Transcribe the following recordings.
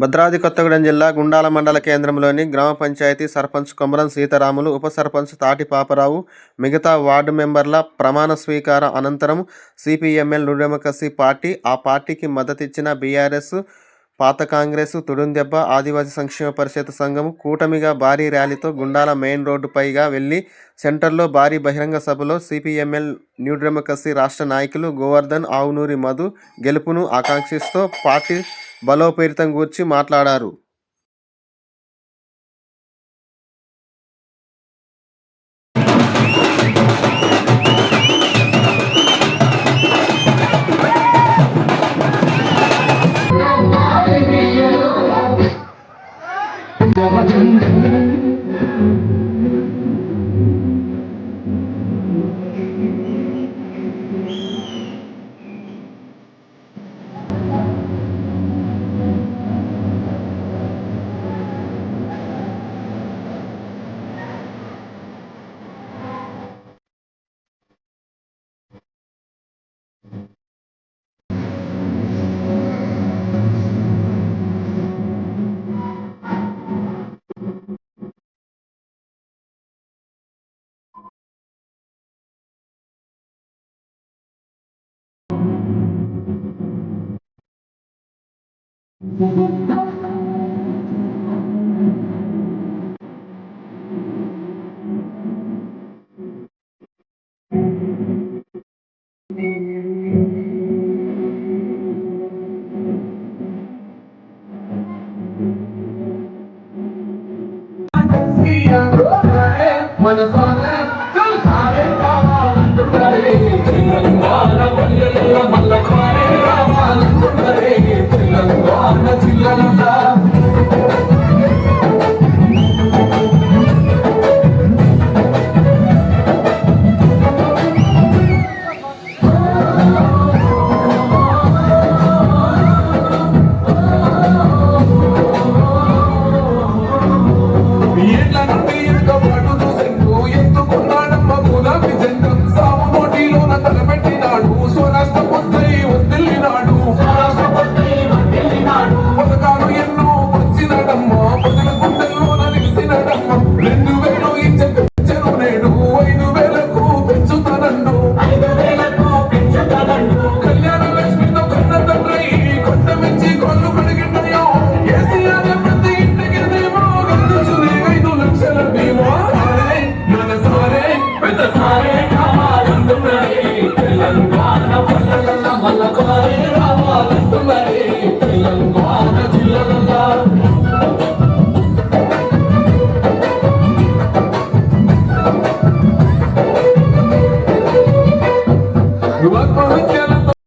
భద్రాద్రి కొత్తగూడెం జిల్లా గుండాల మండల కేంద్రంలోని గ్రామ పంచాయతీ సర్పంచ్ కొమరం సీతారాములు, ఉప సర్పంచ్ తాటి పాపరావు, మిగతా వార్డు మెంబర్ల ప్రమాణ స్వీకార అనంతరం సిపిఎంఎల్ న్యూ డెమోక్రసీ పార్టీ, ఆ పార్టీకి మద్దతిచ్చిన బీఆర్ఎస్, పాత కాంగ్రెస్, తుడుందెబ్బ, ఆదివాసీ సంక్షేమ పరిషత్ సంఘం కూటమిగా భారీ ర్యాలీతో గుండాల మెయిన్ రోడ్డుపైగా వెళ్లి సెంటర్లో భారీ బహిరంగ సభలో సిపిఎంఎల్ న్యూ డెమోక్రసీ రాష్ట్ర నాయకులు గోవర్ధన్, ఆవునూరి మధు గెలుపును ఆకాంక్షిస్తూ పార్టీ బలోపేతం గూర్చి మాట్లాడారు.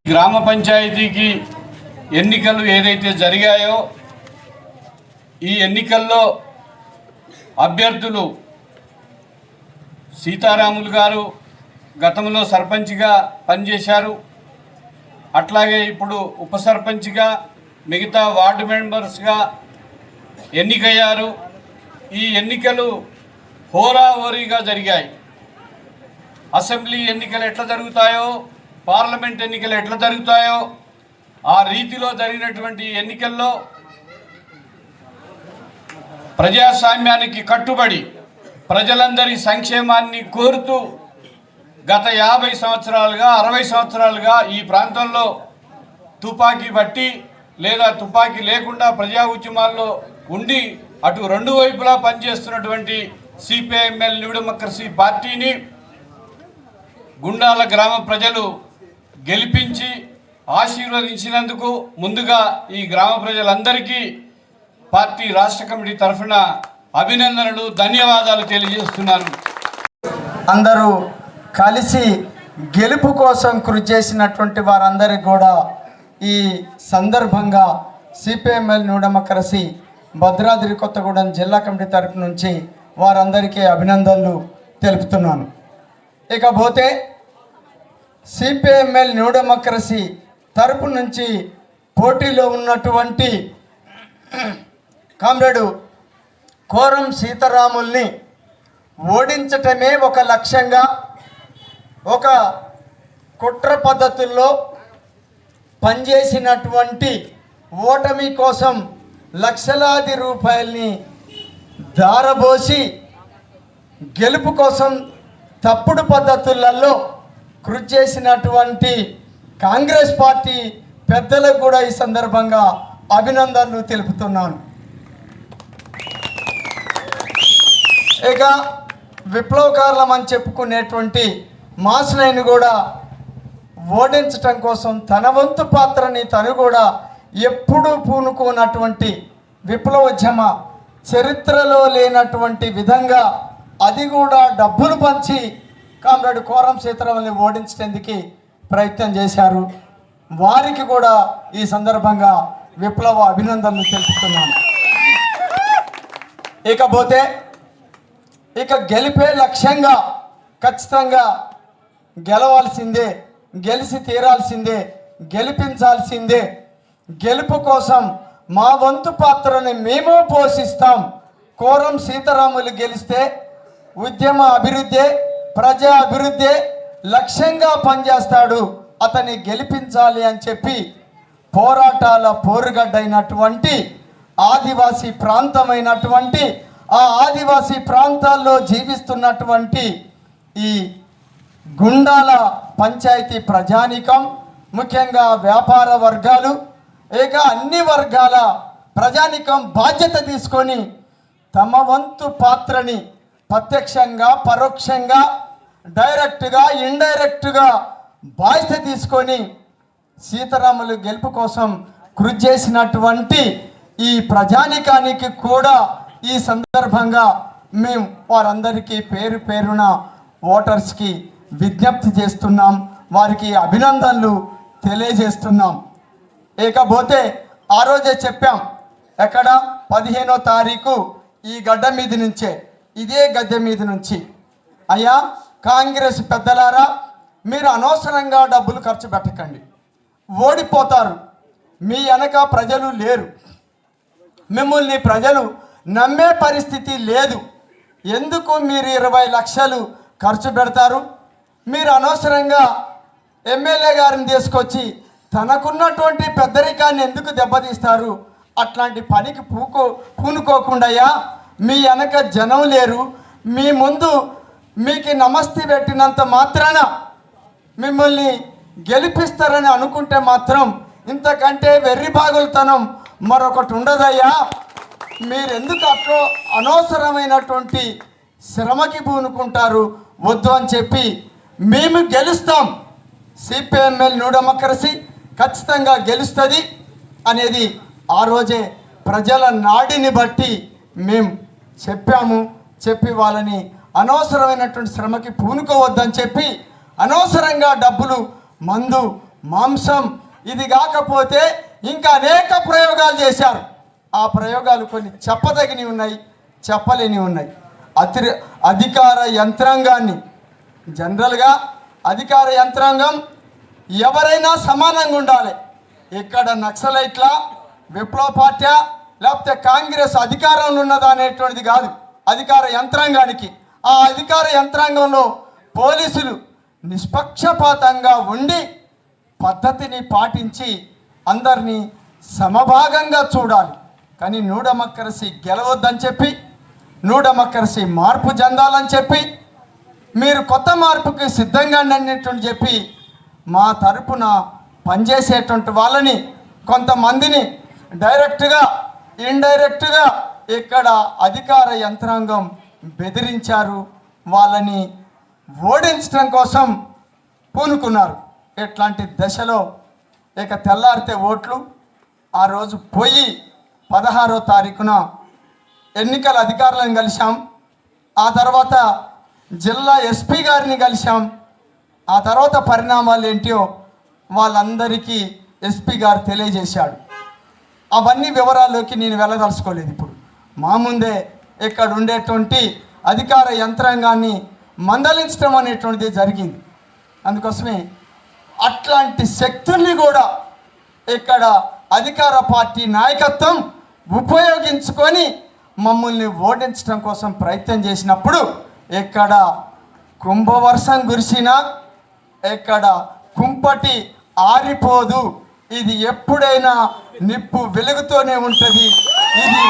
గ్రామ పంచాయతీకి ఎన్నికలు ఏదైతే జరిగాయో ఈ ఎన్నికల్లో అభ్యర్థులు సీతారాములు గారు గతంలో సర్పంచ్గా పనిచేశారు. అట్లాగే ఇప్పుడు ఉప సర్పంచ్గా మిగతా వార్డు మెంబర్స్గా ఎన్నికయ్యారు. ఈ ఎన్నికలు హోరాహోరీగా జరిగాయి. అసెంబ్లీ ఎన్నికలు ఎట్లా జరుగుతాయో, పార్లమెంట్ ఎన్నికలు ఎట్లా జరుగుతాయో ఆ రీతిలో జరిగినటువంటి ఎన్నికల్లో ప్రజాస్వామ్యానికి కట్టుబడి ప్రజలందరి సంక్షేమాన్ని కోరుతూ గత 50 సంవత్సరాలుగా 60 సంవత్సరాలుగా ఈ ప్రాంతంలో తుపాకీ బట్టి లేదా తుపాకీ లేకుండా ప్రజా ఉద్యమాల్లో ఉండి అటు రెండు వైపులా పనిచేస్తున్నటువంటి సిపిఎంఎల్ న్యూ డెమోక్రసీ పార్టీని గుండాల గ్రామ ప్రజలు గెలిపించి ఆశీర్వదించినందుకు ముందుగా ఈ గ్రామ ప్రజలందరికీ పార్టీ రాష్ట్ర కమిటీ తరఫున అభినందనలు, ధన్యవాదాలు తెలియజేస్తున్నాను. అందరూ కలిసి గెలుపు కోసం కృషి చేసినటువంటి వారందరికీ కూడా ఈ సందర్భంగా CPML new democracy Bhadradri Kothagudem జిల్లా కమిటీ తరఫు నుంచి వారందరికీ అభినందనలు తెలుపుతున్నాను. ఇకపోతే సిపిఎంఎల్ న్యూ డెమోక్రసీ తరపు నుంచి పోటీలో ఉన్నటువంటి కామ్రేడు కోరం సీతారాముల్ని ఓడించటమే ఒక లక్ష్యంగా ఒక కుట్ర పద్ధతుల్లో పనిచేసినటువంటి ఓటమి కోసం లక్షలాది రూపాయల్ని దారబోసి గెలుపు కోసం తప్పుడు పద్ధతులలో కృషి చేసినటువంటి కాంగ్రెస్ పార్టీ పెద్దలకు కూడా ఈ సందర్భంగా అభినందనలు తెలుపుతున్నాను. ఇక విప్లవకారులం అని చెప్పుకునేటువంటి మాసులైన కూడా ఓడించటం కోసం తన వంతు పాత్రని తను కూడా ఎప్పుడూ పూనుకున్నటువంటి విప్లవోద్యమ చరిత్రలో లేనటువంటి విధంగా అది కూడా డబ్బులు పంచి కామ్రేడ్ కోరం సీతారాముల్ని ఓడించడానికి ప్రయత్నం చేశారు. వారికి కూడా ఈ సందర్భంగా విప్లవ అభినందనలు తెలుపుతున్నాను. ఇకపోతే ఇక గెలిపే లక్ష్యంగా ఖచ్చితంగా గెలవాల్సిందే, గెలిచి తీరాల్సిందే, గెలిపించాల్సిందే. గెలుపు కోసం మా వంతు పాత్రని మేము పోషిస్తాం. కోరం సీతారాములు గెలిస్తే ఉద్యమ అభివృద్ధి, ప్రజా అభివృద్ధి లక్ష్యంగా పనిచేస్తాడు, అతన్ని గెలిపించాలి అని చెప్పి పోరాటాల పోరుగడ్డైనటువంటి ఆదివాసీ ప్రాంతమైనటువంటి ఆ ఆదివాసీ ప్రాంతాల్లో జీవిస్తున్నటువంటి ఈ గుండాల పంచాయతీ ప్రజానీకం, ముఖ్యంగా వ్యాపార వర్గాలు, ఇక అన్ని వర్గాల ప్రజానీకం బాధ్యత తీసుకొని తమ వంతు పాత్రని ప్రత్యక్షంగా పరోక్షంగా డైరెక్ట్గా ఇండైరెక్ట్గా బాధ్యత తీసుకొని సీతారాములు గెలుపు కోసం కృషి చేసినటువంటి ఈ ప్రజానీకానికి కూడా ఈ సందర్భంగా మేము వారందరికీ పేరు పేరున ఓటర్స్కి విజ్ఞప్తి చేస్తున్నాం, వారికి అభినందనలు తెలియజేస్తున్నాం. ఇకపోతే ఆ రోజే చెప్పాం, ఎక్కడ 15వ తారీఖు ఈ గడ్డ మీద నుంచే, ఇదే గద్దె మీద నుంచి, అయ్యా కాంగ్రెస్ పెద్దలారా మీరు అనవసరంగా డబ్బులు ఖర్చు పెట్టకండి, ఓడిపోతారు, మీ వెనక ప్రజలు లేరు, మిమ్మల్ని ప్రజలు నమ్మే పరిస్థితి లేదు, ఎందుకు మీరు 20 లక్షలు ఖర్చు పెడతారు, మీరు అనవసరంగా ఎమ్మెల్యే గారిని తీసుకొచ్చి తనకున్నటువంటి పెద్దరికాన్ని ఎందుకు దెబ్బతీస్తారు, అట్లాంటి పనికి పూనుకోకుండాయా, మీ వెనక జనం లేరు, మీ ముందు మీకు నమస్తే పెట్టినంత మాత్రాన మిమ్మల్ని గెలిపిస్తారని అనుకుంటే మాత్రం ఇంతకంటే వెర్రిబాగులతనం మరొకటి ఉండదయ్యా, మీరెందుకు అట్లా అనవసరమైనటువంటి శ్రమకి పూనుకుంటారు, వద్దు అని చెప్పి మేము గెలుస్తాం, సిపిఎంఎల్ న్యూ డెమోక్రసీ ఖచ్చితంగా గెలుస్తుంది అనేది ఆ రోజే ప్రజల నాడిని బట్టి మేము చెప్పాము. చెప్పి వాళ్ళని అనవసరమైనటువంటి శ్రమకి పూనుకోవద్దని చెప్పి అనవసరంగా డబ్బులు, మందు, మాంసం ఇది కాకపోతే ఇంకా అనేక ప్రయోగాలు చేశారు. ఆ ప్రయోగాలు కొన్ని చెప్పదగినవి ఉన్నాయి, చెప్పలేనివి ఉన్నాయి. అధికార యంత్రాంగాన్ని జనరల్గా అధికార యంత్రాంగం ఎవరైనా సమానంగా ఉండాలి. ఇక్కడ నక్సలైట్ల విప్లవ పార్టీ లేకపోతే కాంగ్రెస్ అధికారంలో ఉన్నదా అనేటువంటిది కాదు. అధికార యంత్రాంగానికి, ఆ అధికార యంత్రాంగంలో పోలీసులు నిష్పక్షపాతంగా ఉండి పద్ధతిని పాటించి అందరినీ సమభాగంగా చూడాలి. కానీ న్యూ డెమోక్రసీ గెలవద్దని చెప్పి, న్యూ డెమోక్రసీ మార్పు చెందాలని చెప్పి, మీరు కొత్త మార్పుకి సిద్ధంగా అన్నట్టు చెప్పి మా తరపున పనిచేసేటువంటి వాళ్ళని కొంతమందిని డైరెక్ట్గా ఇండైరెక్ట్గా ఇక్కడ అధికార యంత్రాంగం బెదిరించారు, వాళ్ళని ఓడించడం కోసం పూనుకున్నారు. ఇట్లాంటి దశలో ఇక తెల్లారితే ఓట్లు ఆ రోజు పోయి 16వ తారీఖున ఎన్నికల అధికారులను కలిశాం. ఆ తర్వాత జిల్లా ఎస్పీ గారిని కలిశాం. ఆ తర్వాత పరిణామాలు ఏంటో వాళ్ళందరికీ ఎస్పీ గారు తెలియజేశాడు. అవన్నీ వివరాల్లోకి నేను వెళ్ళదలుచుకోలేదు. ఇప్పుడు మా ముందే ఇక్కడ ఉండేటువంటి అధికార యంత్రాంగాన్ని మందలించడం అనేటువంటిది జరిగింది. అందుకోసమే అట్లాంటి శక్తుల్ని కూడా ఇక్కడ అధికార పార్టీ నాయకత్వం ఉపయోగించుకొని మమ్మల్ని ఓడించడం కోసం ప్రయత్నం చేసినప్పుడు ఎక్కడ కుంభవర్షం కురిసినా ఎక్కడ కుంపటి ఆరిపోదు, ఇది ఎప్పుడైనా నిప్పు వెలుగుతూనే ఉంటుంది ఇది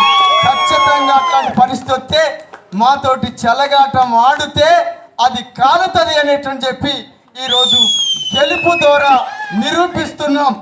ఖచ్చితంగా అట్లాంటి పరిస్థితి వస్తే మాతోటి చెలగాటం ఆడితే అది కాలుతుంది అనేటని చెప్పి ఈరోజు గెలుపు ద్వారా నిరూపిస్తున్నాం.